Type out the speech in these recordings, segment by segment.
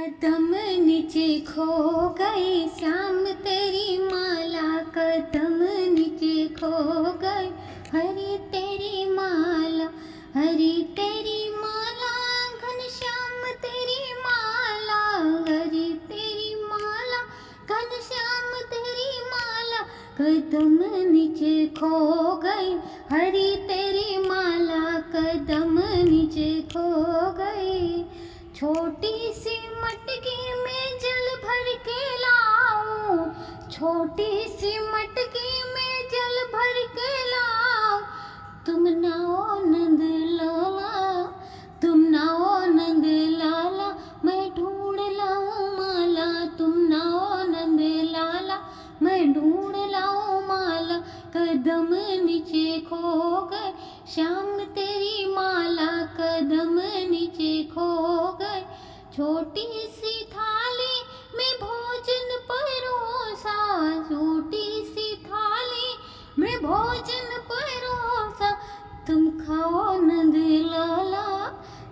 कदम नीचे खो गई श्याम तेरी माला, कदम नीचे खो गई हरी तेरी माला, हरी तेरी माला घनश्याम तेरी माला, हरी तेरी माला घनश्याम तेरी माला, कदम नीचे खो गई हरी तेरी माला, कदम नीचे खो गई। छोटी सी मटकी में जल भर के लाऊं, छोटी सी मटकी में जल भर के लाऊं, तुम नाओ नंद लाला, तुम नाओ नंद लाला, मैं ढूंढ लाऊं माला, तुम नाओ नंद लाला, मैं ढूंढ लाऊं माला, कदम नीचे खो गए श्याम तेरी माला, कदम नीचे खो गए। छोटी सी थाली में भोजन परोसा, छोटी सी थाली में भोजन परोसा, तुम खाओ नंद लाला,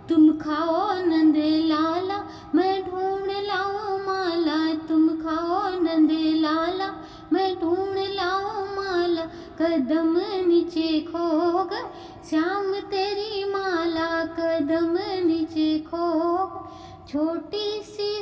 तुम खाओ नंद लाला, मैं ढूंढ लाऊं माला, तुम खाओ नंद लाला, मैं ढूंढ लाऊं माला, कदम नीचे खो गए श्याम तेरी माला, कदम नीचे खो। छोटी सी